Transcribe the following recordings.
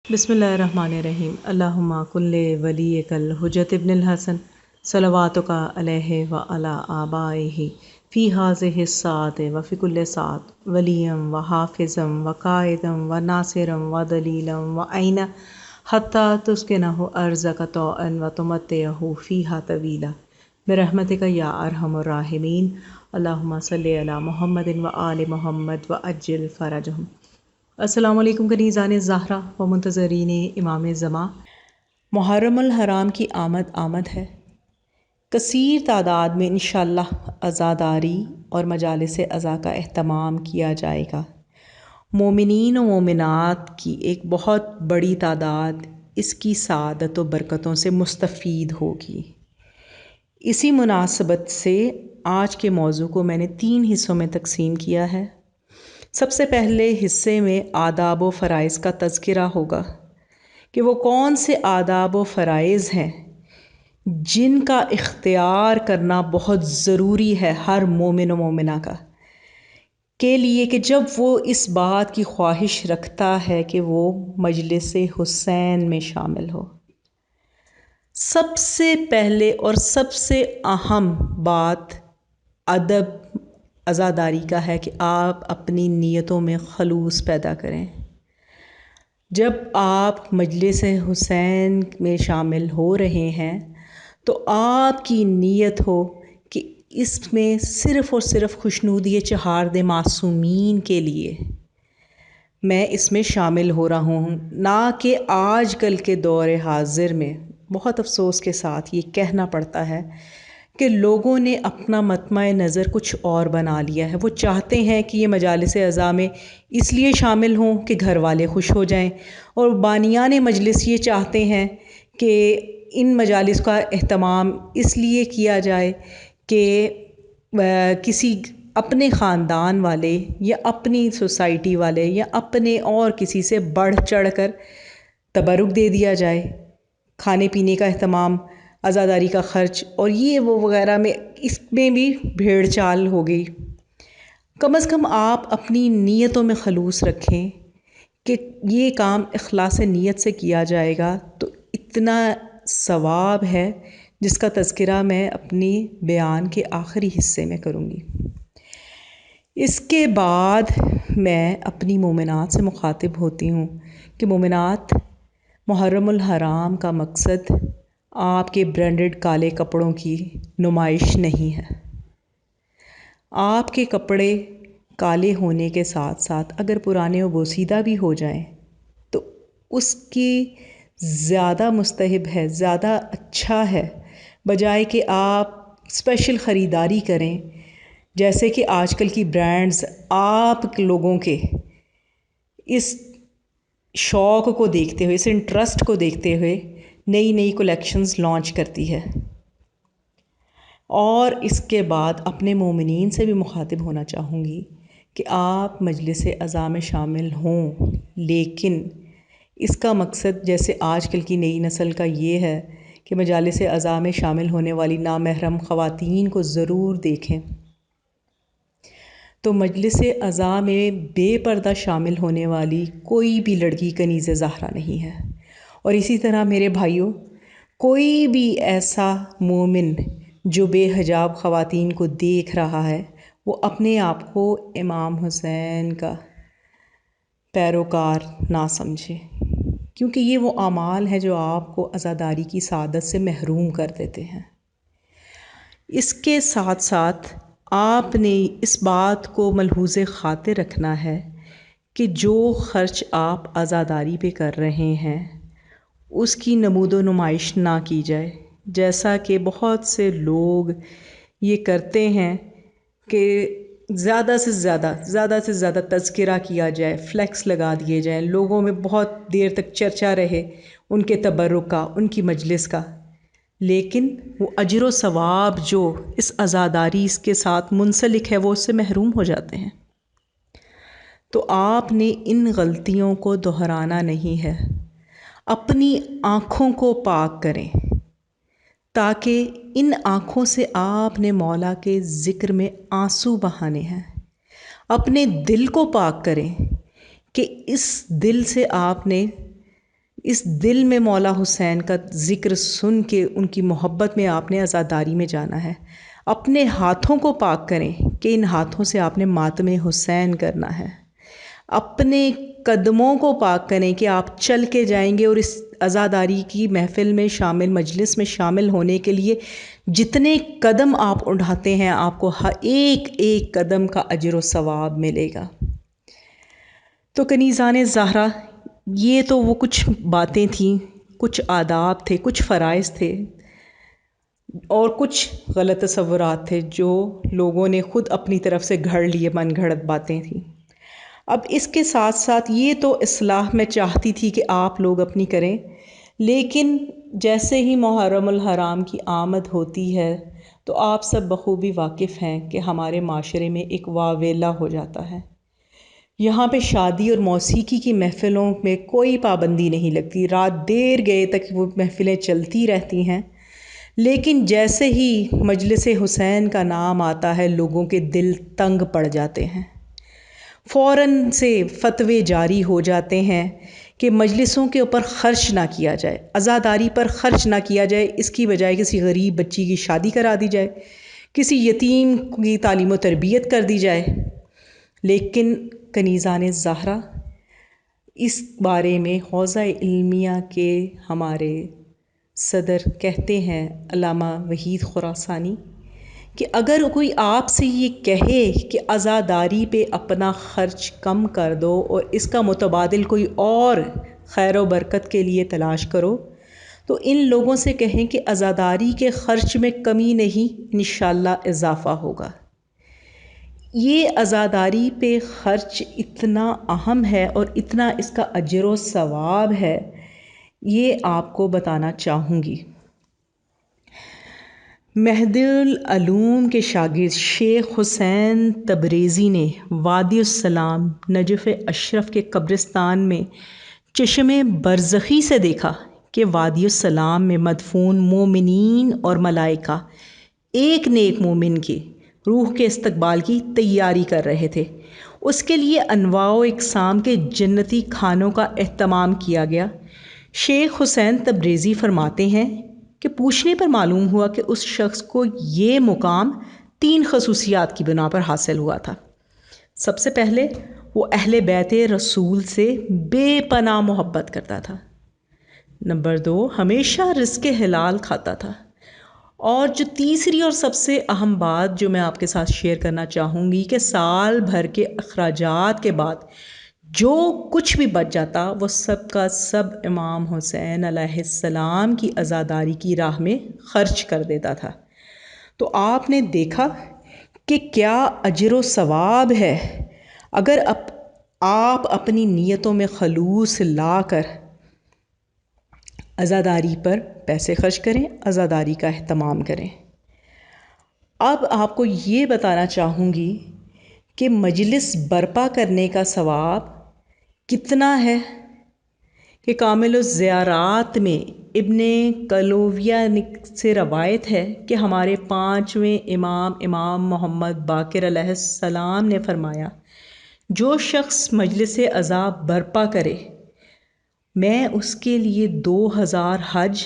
بسم اللہ الرحمن الرحیم اللہم کل ولیک الحجۃ ابن الحسن صلواتک علیہ وعلی آبائہ فی ہذہ الساعۃ وفی کل ساعۃ ولیا وحافظا وقائدا وناصرا ودلیلا وعینا حتی تسکنہ ارضک طوعا وتمتعہ فیہا طویلا برحمتک یا ارحم الراحمین اللہم صلی علی محمد وآل محمد وعجل فرجہم۔ السلام علیکم کنیزان زہرا و منتظرین امام زمان۔ محرم الحرام کی آمد ہے۔ کثیر تعداد میں انشاءاللہ عزاداری اور مجالس عزا کا اہتمام کیا جائے گا۔ مومنین و مومنات کی ایک بہت بڑی تعداد اس کی سعادت و برکتوں سے مستفید ہوگی۔ اسی مناسبت سے آج کے موضوع کو میں نے 3 حصوں میں تقسیم کیا ہے۔ سب سے پہلے حصے میں آداب و فرائض کا تذکرہ ہوگا کہ وہ کون سے آداب و فرائض ہیں جن کا اختیار کرنا بہت ضروری ہے ہر مومن و مومنہ کا کے لیے کہ جب وہ اس بات کی خواہش رکھتا ہے کہ وہ مجلس حسین میں شامل ہو۔ سب سے پہلے اور سب سے اہم بات ادب عزاداری کا ہے کہ آپ اپنی نیتوں میں خلوص پیدا کریں۔ جب آپ مجلس حسین میں شامل ہو رہے ہیں تو آپ کی نیت ہو کہ اس میں صرف اور صرف خوشنودی چہارد معصومین کے لیے میں اس میں شامل ہو رہا ہوں، نہ کہ آج کل کے دور حاضر میں بہت افسوس کے ساتھ یہ کہنا پڑتا ہے کہ لوگوں نے اپنا مطمع نظر کچھ اور بنا لیا ہے۔ وہ چاہتے ہیں کہ یہ مجالس عزا میں اس لیے شامل ہوں کہ گھر والے خوش ہو جائیں، اور بانیان مجلس یہ چاہتے ہیں کہ ان مجالس کا اہتمام اس لیے کیا جائے کہ کسی اپنے خاندان والے یا اپنی سوسائٹی والے یا اپنے اور کسی سے بڑھ چڑھ کر تبرک دے دیا جائے، کھانے پینے کا اہتمام، عزاداری کا خرچ اور یہ وہ وغیرہ میں اس میں بھی بھیڑ چال ہو گئی۔ کم از کم آپ اپنی نیتوں میں خلوص رکھیں کہ یہ کام اخلاص نیت سے کیا جائے گا تو اتنا ثواب ہے جس کا تذکرہ میں اپنی بیان کے آخری حصے میں کروں گی۔ اس کے بعد میں اپنی مومنات سے مخاطب ہوتی ہوں کہ مومنات، محرم الحرام کا مقصد آپ کے برانڈڈ کالے کپڑوں کی نمائش نہیں ہے۔ آپ کے کپڑے کالے ہونے کے ساتھ ساتھ اگر پرانے و بوسیدہ بھی ہو جائیں تو اس کی زیادہ مستحب ہے، زیادہ اچھا ہے، بجائے کہ آپ اسپیشل خریداری کریں جیسے کہ آج کل کی برانڈز آپ لوگوں کے اس شوق کو دیکھتے ہوئے، اس انٹرسٹ کو دیکھتے ہوئے نئی کلیکشنز لانچ کرتی ہے۔ اور اس کے بعد اپنے مومنین سے بھی مخاطب ہونا چاہوں گی کہ آپ مجلس عزا میں شامل ہوں، لیکن اس کا مقصد جیسے آج کل کی نئی نسل کا یہ ہے کہ مجالس عزا میں شامل ہونے والی نامحرم خواتین کو ضرور دیکھیں، تو مجلس عزا میں بے پردہ شامل ہونے والی کوئی بھی لڑکی کنیز زہرا نہیں ہے۔ اور اسی طرح میرے بھائیوں، کوئی بھی ایسا مومن جو بے حجاب خواتین کو دیکھ رہا ہے وہ اپنے آپ کو امام حسین کا پیروکار نہ سمجھے، کیونکہ یہ وہ اعمال ہیں جو آپ کو عزاداری کی سعادت سے محروم کر دیتے ہیں۔ اس کے ساتھ ساتھ آپ نے اس بات کو ملحوظ خاطر رکھنا ہے کہ جو خرچ آپ عزاداری پہ کر رہے ہیں اس کی نمود و نمائش نہ کی جائے، جیسا کہ بہت سے لوگ یہ کرتے ہیں کہ زیادہ سے زیادہ تذکرہ کیا جائے، فلیکس لگا دیے جائیں، لوگوں میں بہت دیر تک چرچا رہے ان کے تبرک کا، ان کی مجلس کا، لیکن وہ اجر و ثواب جو اس عزاداری اس کے ساتھ منسلک ہے وہ اس سے محروم ہو جاتے ہیں۔ تو آپ نے ان غلطیوں کو دہرانا نہیں ہے، اپنی آنکھوں کو پاک کریں تاکہ ان آنکھوں سے آپ نے مولا کے ذکر میں آنسو بہانے ہیں۔ اپنے دل کو پاک کریں کہ اس دل سے آپ نے اس دل میں مولا حسین کا ذکر سن کے ان کی محبت میں آپ نے عزاداری میں جانا ہے۔ اپنے ہاتھوں کو پاک کریں کہ ان ہاتھوں سے آپ نے ماتم حسین کرنا ہے۔ اپنے قدموں کو پاک کریں کہ آپ چل کے جائیں گے اور اس عزاداری کی محفل میں شامل، مجلس میں شامل ہونے کے لیے جتنے قدم آپ اٹھاتے ہیں آپ کو ہر ایک ایک قدم کا اجر و ثواب ملے گا۔ تو کنیزان زہرا، یہ تو وہ کچھ باتیں تھیں، کچھ آداب تھے، کچھ فرائض تھے اور کچھ غلط تصورات تھے جو لوگوں نے خود اپنی طرف سے گھڑ لیے، من گھڑت باتیں تھیں۔ اب اس کے ساتھ ساتھ یہ تو اصلاح میں چاہتی تھی کہ آپ لوگ اپنی کریں، لیکن جیسے ہی محرم الحرام کی آمد ہوتی ہے تو آپ سب بخوبی واقف ہیں کہ ہمارے معاشرے میں ایک واویلا ہو جاتا ہے۔ یہاں پہ شادی اور موسیقی کی محفلوں میں کوئی پابندی نہیں لگتی، رات دیر گئے تک وہ محفلیں چلتی رہتی ہیں، لیکن جیسے ہی مجلس حسین کا نام آتا ہے لوگوں کے دل تنگ پڑ جاتے ہیں۔ فوراً سے فتوے جاری ہو جاتے ہیں کہ مجلسوں کے اوپر خرچ نہ کیا جائے، عزاداری پر خرچ نہ کیا جائے، اس کی بجائے کسی غریب بچی کی شادی کرا دی جائے، کسی یتیم کی تعلیم و تربیت کر دی جائے۔ لیکن کنیزان زہرا، اس بارے میں حوزہ علمیہ کے ہمارے صدر کہتے ہیں علامہ وحید خراسانی کہ اگر کوئی آپ سے یہ کہے کہ عزاداری پہ اپنا خرچ کم کر دو اور اس کا متبادل کوئی اور خیر و برکت کے لیے تلاش کرو، تو ان لوگوں سے کہیں کہ عزاداری کے خرچ میں کمی نہیں، انشاءاللہ اضافہ ہوگا۔ یہ عزاداری پہ خرچ اتنا اہم ہے اور اتنا اس کا اجر و ثواب ہے، یہ آپ کو بتانا چاہوں گی۔ مہد العلوم کے شاگرد شیخ حسین تبریزی نے وادی السلام نجف اشرف کے قبرستان میں چشم برزخی سے دیکھا کہ وادی السلام میں مدفون مومنین اور ملائکہ ایک نیک مومن کی روح کے استقبال کی تیاری کر رہے تھے۔ اس کے لیے انواع و اقسام کے جنتی کھانوں کا اہتمام کیا گیا۔ شیخ حسین تبریزی فرماتے ہیں کہ پوچھنے پر معلوم ہوا کہ اس شخص کو یہ مقام 3 خصوصیات کی بنا پر حاصل ہوا تھا۔ سب سے پہلے وہ اہل بیت رسول سے بے پناہ محبت کرتا تھا۔ نمبر 2، ہمیشہ رزق حلال کھاتا تھا۔ اور جو تیسری اور سب سے اہم بات جو میں آپ کے ساتھ شیئر کرنا چاہوں گی کہ سال بھر کے اخراجات کے بعد جو کچھ بھی بچ جاتا وہ سب کا سب امام حسین علیہ السلام کی عزاداری کی راہ میں خرچ کر دیتا تھا۔ تو آپ نے دیکھا کہ کیا اجر و ثواب ہے اگر آپ اپنی نیتوں میں خلوص لا کر عزاداری پر پیسے خرچ کریں، عزاداری کا اہتمام کریں۔ اب آپ کو یہ بتانا چاہوں گی کہ مجلس برپا کرنے کا ثواب کتنا ہے کہ کامل الزیارات میں ابن کلوویہ سے روایت ہے کہ ہمارے 5ویں امام محمد باقر علیہ السلام نے فرمایا، جو شخص مجلس عزا برپا کرے میں اس کے لیے 2000 حج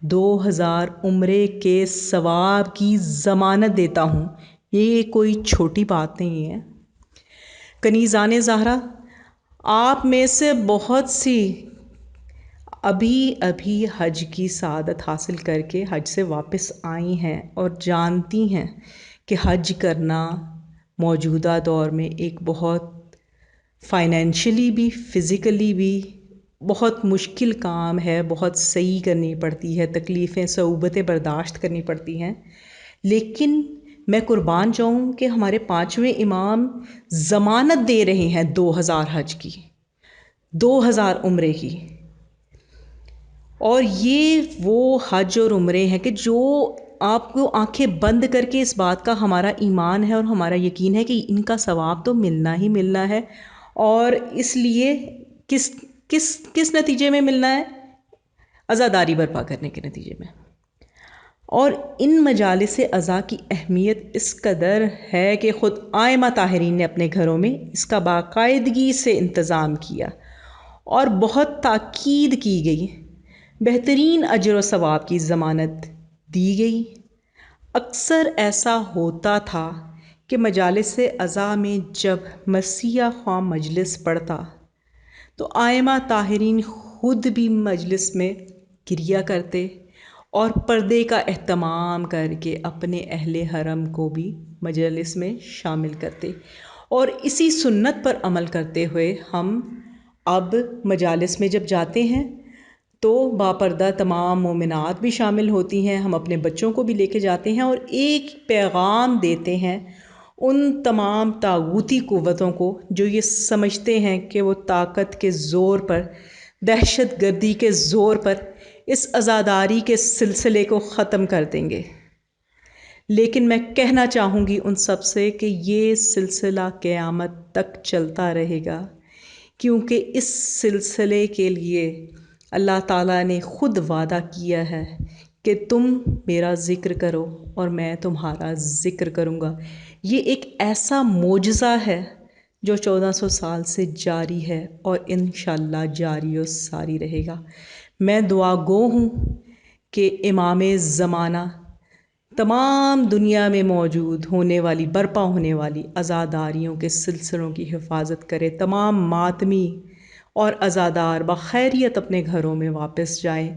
2000 عمرے کے ثواب کی ضمانت دیتا ہوں۔ یہ کوئی چھوٹی بات نہیں ہے۔ کنیزان زہرا، آپ میں سے بہت سی ابھی حج کی سعادت حاصل کر کے حج سے واپس آئی ہیں اور جانتی ہیں کہ حج کرنا موجودہ دور میں ایک بہت فائنینشلی بھی فزیکلی بھی بہت مشکل کام ہے، بہت صحیح کرنی پڑتی ہے، تکلیفیں صعوبتیں برداشت کرنی پڑتی ہیں۔ لیکن میں قربان جاؤں کہ ہمارے 5ویں امام ضمانت دے رہے ہیں 2000 حج کی، 2000 عمرے کی، اور یہ وہ حج اور عمرے ہیں کہ جو آپ کو آنکھیں بند کر کے اس بات کا ہمارا ایمان ہے اور ہمارا یقین ہے کہ ان کا ثواب تو ملنا ہی ملنا ہے، اور اس لیے کس نتیجے میں ملنا ہے؟ عزاداری برپا کرنے کے نتیجے میں۔ اور ان مجالس عزا کی اہمیت اس قدر ہے کہ خود ائمہ طاہرین نے اپنے گھروں میں اس کا باقاعدگی سے انتظام کیا اور بہت تاکید کی گئی، بہترین اجر و ثواب کی ضمانت دی گئی۔ اکثر ایسا ہوتا تھا کہ مجالس عزا میں جب مسیح خواہ مجلس پڑھتا تو ائمہ طاہرین خود بھی مجلس میں گریا کرتے اور پردے کا اہتمام کر کے اپنے اہل حرم کو بھی مجلس میں شامل کرتے، اور اسی سنت پر عمل کرتے ہوئے ہم اب مجالس میں جب جاتے ہیں تو باپردہ تمام مومنات بھی شامل ہوتی ہیں، ہم اپنے بچوں کو بھی لے کے جاتے ہیں اور ایک پیغام دیتے ہیں ان تمام طاغوتی قوتوں کو جو یہ سمجھتے ہیں کہ وہ طاقت کے زور پر، دہشت گردی کے زور پر اس عزاداری کے سلسلے کو ختم کر دیں گے۔ لیکن میں کہنا چاہوں گی ان سب سے کہ یہ سلسلہ قیامت تک چلتا رہے گا، کیونکہ اس سلسلے کے لیے اللہ تعالیٰ نے خود وعدہ کیا ہے کہ تم میرا ذکر کرو اور میں تمہارا ذکر کروں گا۔ یہ ایک ایسا معجزہ ہے جو 1400 سال سے جاری ہے اور انشاءاللہ جاری و ساری رہے گا۔ میں دعا گو ہوں کہ امام زمانہ تمام دنیا میں موجود ہونے والی، برپا ہونے والی عزاداریوں کے سلسلوں کی حفاظت کرے، تمام ماتمی اور عزادار بخیریت اپنے گھروں میں واپس جائیں۔